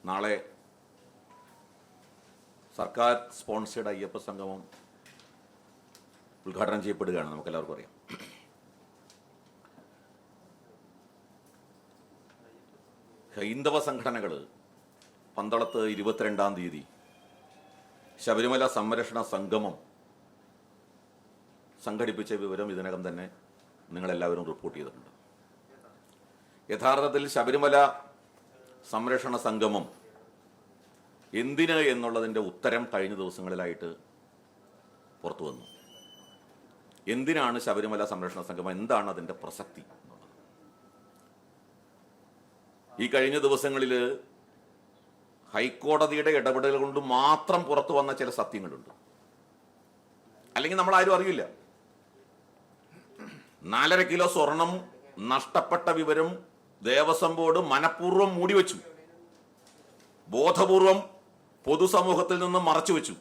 നാളെ സർക്കാർ സ്പോൺസേഡ് അയ്യപ്പ സംഗമം ഉദ്ഘാടനം ചെയ്യപ്പെടുകയാണ്. നമുക്കെല്ലാവർക്കും അറിയാം. ഹൈന്ദവ സംഘടനകൾ പന്തളത്ത് 22-ാം തീയതി ശബരിമല സംരക്ഷണ സംഗമം സംഘടിപ്പിച്ച വിവരം ഇതിനകം തന്നെ നിങ്ങളെല്ലാവരും റിപ്പോർട്ട് ചെയ്തിട്ടുണ്ട്. യഥാർത്ഥത്തിൽ ശബരിമല സംരക്ഷണ സംഗമം എന്തിന് എന്നുള്ളതിൻ്റെ ഉത്തരം കഴിഞ്ഞ ദിവസങ്ങളിലായിട്ട് പുറത്തു വന്നു. എന്തിനാണ് ശബരിമല സംരക്ഷണ സംഗമം, എന്താണ് അതിൻ്റെ പ്രസക്തി എന്നുള്ളത്. ഈ കഴിഞ്ഞ ദിവസങ്ങളിൽ ഹൈക്കോടതിയുടെ ഇടപെടൽ കൊണ്ട് മാത്രം പുറത്തു വന്ന ചില സത്യങ്ങളുണ്ട്. അല്ലെങ്കിൽ നമ്മൾ ആരും അറിയില്ല. 4.5 കിലോ സ്വർണം നഷ്ടപ്പെട്ട വിവരം ദേവസ്വം ബോർഡ് മനഃപൂർവ്വം മൂടിവെച്ചു, ബോധപൂർവം പൊതുസമൂഹത്തിൽ നിന്ന് മറച്ചുവെച്ചു.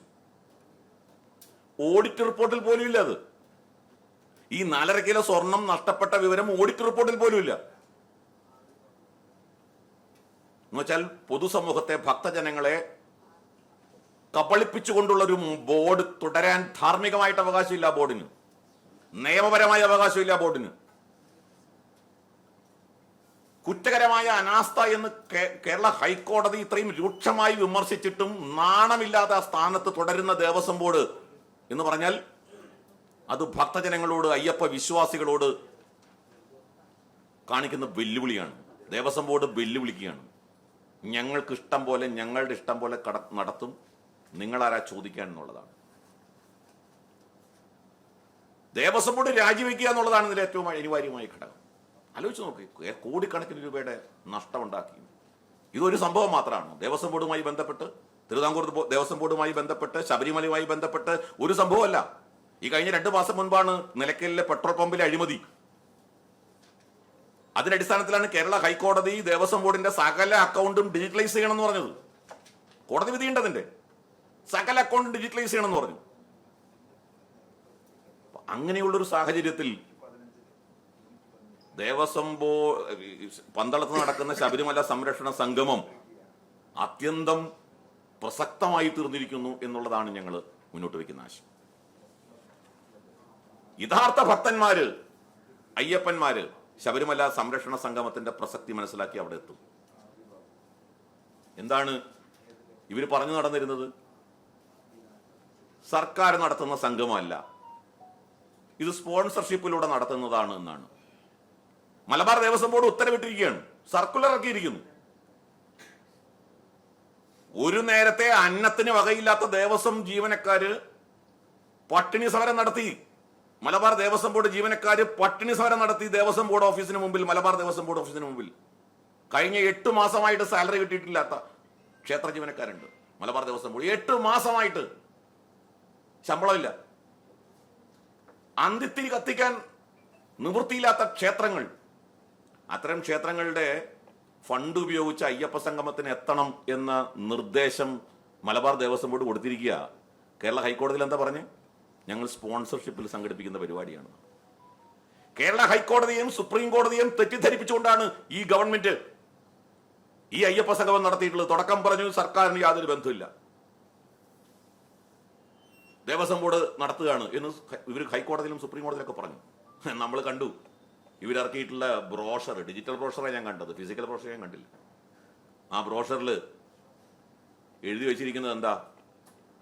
ഓഡിറ്റ് റിപ്പോർട്ടിൽ പോലും ഇല്ല. അത് ഈ 4.5 കിലോ സ്വർണം നഷ്ടപ്പെട്ട വിവരം ഓഡിറ്റ് റിപ്പോർട്ടിൽ പോലും ഇല്ല. എന്നുവെച്ചാൽ പൊതുസമൂഹത്തെ, ഭക്തജനങ്ങളെ കബളിപ്പിച്ചുകൊണ്ടുള്ളൊരു ബോർഡ് തുടരാൻ ധാർമ്മികമായിട്ട് അവകാശമില്ല ബോർഡിന്, നിയമപരമായ അവകാശമില്ല ബോർഡിന്. കുറ്റകരമായ അനാസ്ഥ എന്ന് കേരള ഹൈക്കോടതി ഇത്രയും രൂക്ഷമായി വിമർശിച്ചിട്ടും നാണമില്ലാതെ ആ സ്ഥാനത്ത് തുടരുന്ന ദേവസ്വം ബോർഡ് എന്ന് പറഞ്ഞാൽ അത് ഭക്തജനങ്ങളോട്, അയ്യപ്പ വിശ്വാസികളോട് കാണിക്കുന്ന വെല്ലുവിളിയാണ്. ദേവസ്വം ബോർഡ് വെല്ലുവിളിക്കുകയാണ്. ഞങ്ങൾക്ക് ഇഷ്ടം പോലെ, ഞങ്ങളുടെ ഇഷ്ടം പോലെ നടത്തും, നിങ്ങളാരാ ചോദിക്കാൻ എന്നുള്ളതാണ്. ദേവസ്വം ബോർഡ് രാജിവെക്കുക എന്നുള്ളതാണ് ഇതിൽ ഏറ്റവും അനിവാര്യമായ ഘടകം. ആലോചിച്ച് നോക്കി, കോടിക്കണക്കിന് രൂപയുടെ നഷ്ടമുണ്ടാക്കി. ഇതൊരു സംഭവം മാത്രമാണ്. ദേവസ്വം ബോർഡുമായി ബന്ധപ്പെട്ട്, തിരുവിതാംകൂർ ദേവസ്വം ബോർഡുമായി ബന്ധപ്പെട്ട്, ശബരിമലയുമായി ബന്ധപ്പെട്ട് ഒരു സംഭവമല്ല. ഈ കഴിഞ്ഞ 2 മാസം മുൻപാണ് നിലയ്ക്കലിലെ പെട്രോൾ പമ്പിലെ അഴിമതി. അതിന്റെ അടിസ്ഥാനത്തിലാണ് കേരള ഹൈക്കോടതി ദേവസ്വം ബോർഡിന്റെ സകല അക്കൗണ്ടും ഡിജിറ്റലൈസ് ചെയ്യണമെന്ന് പറഞ്ഞത്. കോടതി വിധിയുണ്ടതിന്റെ. സകല അക്കൗണ്ടും ഡിജിറ്റലൈസ് ചെയ്യണമെന്ന് പറഞ്ഞു. അങ്ങനെയുള്ളൊരു സാഹചര്യത്തിൽ ദേവസ്വം പന്തളത്ത് നടക്കുന്ന ശബരിമല സംരക്ഷണ സംഗമം അത്യന്തം പ്രസക്തമായി തീർന്നിരിക്കുന്നു എന്നുള്ളതാണ് ഞങ്ങൾ മുന്നോട്ട് വയ്ക്കുന്ന ആശയം. യഥാർത്ഥ ഭക്തന്മാര്, അയ്യപ്പന്മാര് ശബരിമല സംരക്ഷണ സംഗമത്തിന്റെ പ്രസക്തി മനസ്സിലാക്കി അവിടെ എത്തും. എന്താണ് ഇവർ പറഞ്ഞു നടന്നിരുന്നത്? സർക്കാർ നടത്തുന്ന സംഗമമല്ല, ഇത് സ്പോൺസർഷിപ്പിലൂടെ നടത്തുന്നതാണ് എന്നാണ്. മലബാർ ദേവസ്വം ബോർഡ് ഉത്തരവിട്ടിരിക്കുകയാണ്, സർക്കുലർ ഇറക്കിയിരിക്കുന്നു. ഒരു നേരത്തെ അന്നത്തിന് വകയില്ലാത്ത ദേവസ്വം ജീവനക്കാര് പട്ടിണി സമരം നടത്തി. മലബാർ ദേവസ്വം ബോർഡ് ജീവനക്കാര് പട്ടിണി സമരം നടത്തി ദേവസ്വം ബോർഡ് ഓഫീസിന് മുമ്പിൽ, മലബാർ ദേവസ്വം ബോർഡ് ഓഫീസിന് മുമ്പിൽ. കഴിഞ്ഞ 8 മാസമായിട്ട് സാലറി കിട്ടിയിട്ടില്ലാത്ത ക്ഷേത്ര ജീവനക്കാരുണ്ട് മലബാർ ദേവസ്വം ബോർഡ്. 8 മാസമായിട്ട് ശമ്പളമില്ല. അന്തിത്തിരി കത്തിക്കാൻ നിവൃത്തിയില്ലാത്ത ക്ഷേത്രങ്ങൾ. അത്തരം ക്ഷേത്രങ്ങളുടെ ഫണ്ട് ഉപയോഗിച്ച് അയ്യപ്പ സംഗമത്തിന് എത്തണം എന്ന നിർദ്ദേശം മലബാർ ദേവസ്വം ബോർഡ് കൊടുത്തിരിക്കുക. കേരള ഹൈക്കോടതിയിൽ എന്താ പറഞ്ഞ്? ഞങ്ങൾ സ്പോൺസർഷിപ്പിൽ സംഘടിപ്പിക്കുന്ന പരിപാടിയാണ്. കേരള ഹൈക്കോടതിയും സുപ്രീം കോടതിയും തെറ്റിദ്ധരിപ്പിച്ചുകൊണ്ടാണ് ഈ ഗവൺമെന്റ് ഈ അയ്യപ്പ സംഗമം നടത്തിയിട്ടുള്ളത്. തുടക്കം പറഞ്ഞു സർക്കാരിന് യാതൊരു ബന്ധമില്ല, ദേവസ്വം ബോർഡ് നടത്തുകയാണ് എന്ന് ഇവർ ഹൈക്കോടതിയിലും സുപ്രീം കോടതിയിലൊക്കെ പറഞ്ഞു. നമ്മൾ കണ്ടു ഇവരിറക്കിയിട്ടുള്ള ബ്രോഷർ, ഡിജിറ്റൽ ബ്രോഷറാണ് ഞാൻ കണ്ടത്, ഫിസിക്കൽ ബ്രോഷർ ഞാൻ കണ്ടില്ല. ആ ബ്രോഷറിൽ എഴുതി വെച്ചിരിക്കുന്നത് എന്താ?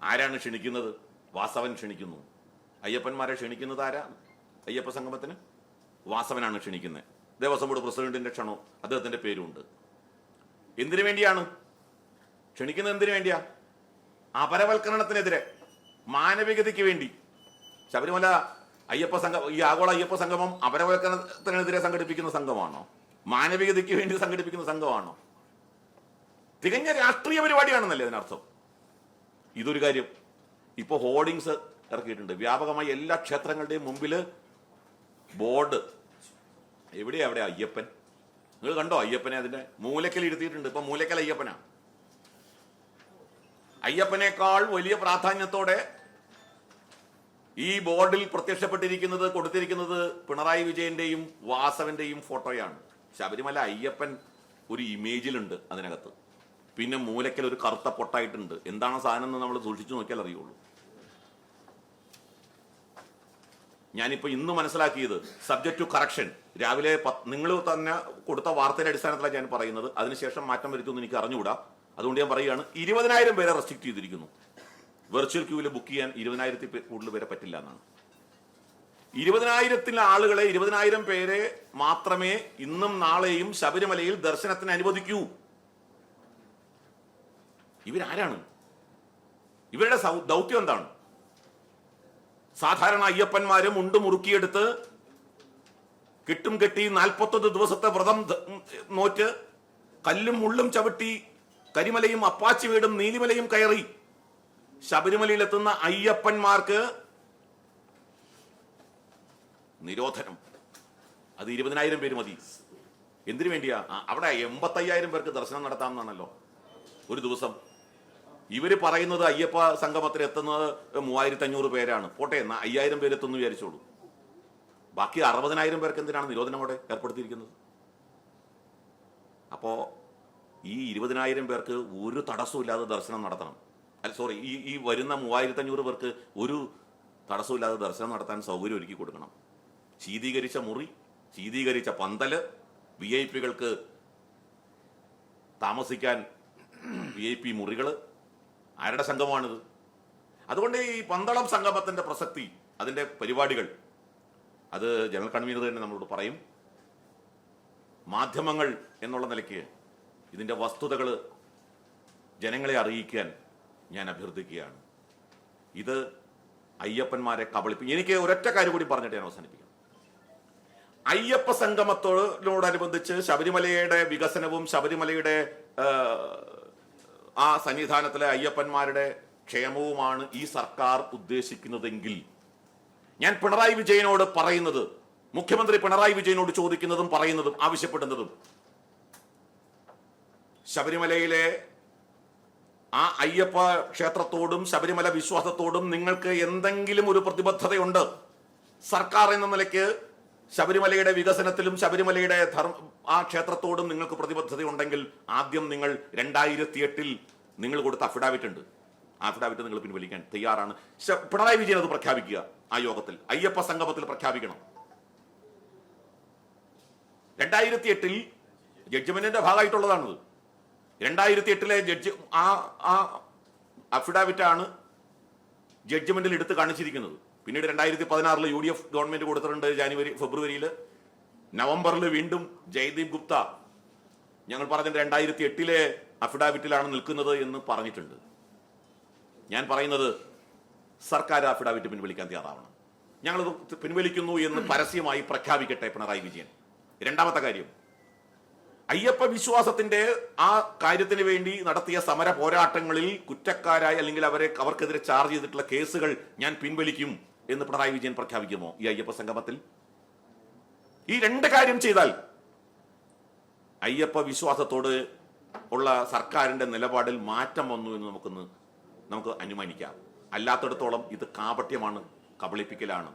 ആരാണ് ക്ഷണിക്കുന്നത്? വാസവൻ ക്ഷണിക്കുന്നു. അയ്യപ്പന്മാരെ ക്ഷണിക്കുന്നത് ആരാ? അയ്യപ്പ സംഗമത്തിന് വാസവനാണ് ക്ഷണിക്കുന്നത്. ദേവസ്വം ബോർഡ് പ്രസിഡന്റിന്റെ ക്ഷണോ അദ്ദേഹത്തിന്റെ പേരുണ്ട്. എന്തിനു വേണ്ടിയാണ് ക്ഷണിക്കുന്നത്? എന്തിനു വേണ്ടിയാ? അപരവൽക്കരണത്തിനെതിരെ, മാനവികതയ്ക്ക് വേണ്ടി. ശബരിമല അയ്യപ്പ സംഗമം, ഈ ആഗോള അയ്യപ്പ സംഗമം അപരവൽക്കരണത്തിനെതിരെ സംഘടിപ്പിക്കുന്ന സംഘമാണോ? മാനവികതയ്ക്ക് വേണ്ടി സംഘടിപ്പിക്കുന്ന സംഘമാണോ? തികഞ്ഞ രാഷ്ട്രീയ പരിപാടിയാണെന്നല്ലേ അതിനർത്ഥം. ഇതൊരു കാര്യം. ഇപ്പൊ ഹോർഡിങ്സ് ഇറക്കിയിട്ടുണ്ട് വ്യാപകമായി എല്ലാ ക്ഷേത്രങ്ങളുടെയും മുമ്പിൽ ബോർഡ്. എവിടെയാ അവിടെ അയ്യപ്പൻ? നിങ്ങൾ കണ്ടോ അയ്യപ്പനെ? അതിന്റെ മൂലക്കൽ ഇരുത്തിയിട്ടുണ്ട്. ഇപ്പൊ മൂലക്കൽ അയ്യപ്പനാ. അയ്യപ്പനേക്കാൾ വലിയ പ്രാധാന്യത്തോടെ ഈ ബോർഡിൽ പ്രത്യക്ഷപ്പെട്ടിരിക്കുന്നത്, കൊടുത്തിരിക്കുന്നത് പിണറായി വിജയന്റെയും വാസവന്റെയും ഫോട്ടോയാണ്. ശബരിമല അയ്യപ്പൻ ഒരു ഇമേജിലുണ്ട് അതിനകത്ത്. പിന്നെ മൂലയ്ക്കൽ ഒരു കറുത്ത പൊട്ടായിട്ടുണ്ട്. എന്താണ് സാധനം എന്ന് നമ്മൾ സൂക്ഷിച്ചു നോക്കിയാൽ അറിയുള്ളൂ. ഞാനിപ്പോൾ ഇന്ന് മനസ്സിലാക്കിയത് സബ്ജക്ട് ടു കറക്ഷൻ. രാവിലെ നിങ്ങൾ തന്നെ കൊടുത്ത വാർത്തയുടെ അടിസ്ഥാനത്തിലാണ് ഞാൻ പറയുന്നത്. അതിനുശേഷം മാറ്റം വരുത്തുമെന്ന് എനിക്ക് അറിഞ്ഞുകൂടാ. അതുകൊണ്ട് ഞാൻ പറയുകയാണ്, 20,000 പേരെ റെസ്ട്രിക്ട് ചെയ്തിരിക്കുന്നു. വെർച്വൽ ക്യൂവിൽ ബുക്ക് ചെയ്യാൻ 20,000 കൂടുതൽ പേരെ പറ്റില്ല എന്നാണ്. 20,000 ആളുകളെ 20,000 പേരെ മാത്രമേ ഇന്നും നാളെയും ശബരിമലയിൽ ദർശനത്തിന് അനുവദിക്കൂ. ഇവരാരാണ്? ഇവരുടെ ദൗത്യം എന്താണ്? സാധാരണ അയ്യപ്പന്മാരും മുണ്ട് മുറുക്കിയെടുത്ത് കെട്ടും കെട്ടി 41 ദിവസത്തെ വ്രതം നോറ്റ് കല്ലും മുള്ളും ചവിട്ടി കരിമലയും അപ്പാച്ചി വീടും നീലിമലയും കയറി ശബരിമലയിലെത്തുന്ന അയ്യപ്പന്മാർക്ക് നിരോധനം. അത് 20,000 പേര് മതി. എന്തിനു വേണ്ടിയാ? അവിടെ 85,000 പേർക്ക് ദർശനം നടത്താമെന്നാണല്ലോ ഒരു ദിവസം. ഇവര് പറയുന്നത് അയ്യപ്പ സംഗമത്തിൽ എത്തുന്നത് 3,500 പേരാണ്. പോട്ടെ, 5,000 പേരെത്തുന്നു വിചാരിച്ചോളൂ. ബാക്കി 60,000 പേർക്ക് എന്തിനാണ് നിരോധനം അവിടെ ഏർപ്പെടുത്തിയിരിക്കുന്നത്? അപ്പോ ഈ 20,000 പേർക്ക് ഒരു തടസ്സമില്ലാതെ ദർശനം നടത്തണം. ഈ വരുന്ന 3,500 പേർക്ക് ഒരു തടസ്സമില്ലാതെ ദർശനം നടത്താൻ സൗകര്യം ഒരുക്കി കൊടുക്കണം. ശീതീകരിച്ച മുറി, ശീതീകരിച്ച പന്തല്, VIP-കൾക്ക് താമസിക്കാൻ VIP മുറികൾ. ആരുടെ സംഘമാണിത്? അതുകൊണ്ട് ഈ പന്തളം സംഗമത്തിന്റെ പ്രസക്തി, അതിന്റെ പരിപാടികൾ, അത് ജനറൽ കൺവീനർ തന്നെ നമ്മളോട് പറയും. മാധ്യമങ്ങൾ എന്നുള്ള നിലയ്ക്ക് ഇതിന്റെ വസ്തുതകൾ ജനങ്ങളെ അറിയിക്കാൻ ഞാൻ അഭ്യർത്ഥിക്കുകയാണ്. ഇത് അയ്യപ്പന്മാരെ കബളിപ്പിക്കും. എനിക്ക് ഒരൊറ്റ കാര്യം കൂടി പറഞ്ഞിട്ട് ഞാൻ അവസാനിപ്പിക്കാം. അയ്യപ്പ സംഗമത്തോടനുബന്ധിച്ച് ശബരിമലയുടെ വികസനവും ശബരിമലയുടെ ആ സന്നിധാനത്തിലെ അയ്യപ്പന്മാരുടെ ക്ഷേമവുമാണ് ഈ സർക്കാർ ഉദ്ദേശിക്കുന്നതെങ്കിൽ, ഞാൻ പിണറായി വിജയനോട് പറയുന്നത്, മുഖ്യമന്ത്രി പിണറായി വിജയനോട് ചോദിക്കുന്നതും പറയുന്നതും ആവശ്യപ്പെടുന്നതും, ശബരിമലയിലെ ആ അയ്യപ്പ ക്ഷേത്രത്തോടും ശബരിമല വിശ്വാസത്തോടും നിങ്ങൾക്ക് എന്തെങ്കിലും ഒരു പ്രതിബദ്ധതയുണ്ട്, സർക്കാർ എന്ന നിലയ്ക്ക് ശബരിമലയുടെ വികസനത്തിലും ശബരിമലയുടെ ആ ക്ഷേത്രത്തോടും നിങ്ങൾക്ക് പ്രതിബദ്ധതയുണ്ടെങ്കിൽ ആദ്യം നിങ്ങൾ 2008 നിങ്ങൾ കൊടുത്ത അഫിഡാവിറ്റ് ഉണ്ട്. ആ അഫിഡാവിറ്റ് നിങ്ങൾ പിൻവലിക്കാൻ തയ്യാറാണ്. പിണറായി വിജയൻ അത് പ്രഖ്യാപിക്കുക. ആ യോഗത്തിൽ അയ്യപ്പ സംഗമത്തിൽ പ്രഖ്യാപിക്കണം. 2008 ജഡ്ജ്മെന്റിന്റെ ഭാഗമായിട്ടുള്ളതാണത്. 2008 ജഡ്ജ് ആ അഫിഡാവിറ്റാണ് ജഡ്ജ്മെന്റിൽ എടുത്ത് കാണിച്ചിരിക്കുന്നത്. പിന്നീട് 2016 UDF ഗവൺമെന്റ് കൊടുത്തിട്ടുണ്ട്. ഫെബ്രുവരിയിൽ. നവംബറിൽ വീണ്ടും ജയ്ദീപ് ഗുപ്ത ഞങ്ങൾ പറഞ്ഞിട്ട് 2008 അഫിഡാവിറ്റിലാണ് നിൽക്കുന്നത് എന്ന് പറഞ്ഞിട്ടുണ്ട്. ഞാൻ പറയുന്നത്, സർക്കാർ അഫിഡാവിറ്റ് പിൻവലിക്കാൻ തയ്യാറാവണം. ഞങ്ങളത് പിൻവലിക്കുന്നു എന്ന് പരസ്യമായി പ്രഖ്യാപിക്കട്ടെ പിണറായി വിജയൻ. രണ്ടാമത്തെ കാര്യം, അയ്യപ്പ വിശ്വാസത്തിന്റെ ആ കാര്യത്തിന് വേണ്ടി നടത്തിയ സമര പോരാട്ടങ്ങളിൽ കുറ്റക്കാരായി അല്ലെങ്കിൽ അവർക്കെതിരെ ചാർജ് ചെയ്തിട്ടുള്ള കേസുകൾ ഞാൻ പിൻവലിക്കും എന്ന് പിണറായി വിജയൻ പ്രഖ്യാപിക്കുമോ ഈ അയ്യപ്പ സംഗമത്തിൽ? ഈ രണ്ട് കാര്യം ചെയ്താൽ അയ്യപ്പ വിശ്വാസത്തോട് ഉള്ള സർക്കാരിന്റെ നിലപാടിൽ മാറ്റം വന്നു എന്ന് നമുക്ക് അനുമാനിക്കാം. അല്ലാത്തിടത്തോളം ഇത് കാപട്യമാണ്, കബളിപ്പിക്കലാണ്.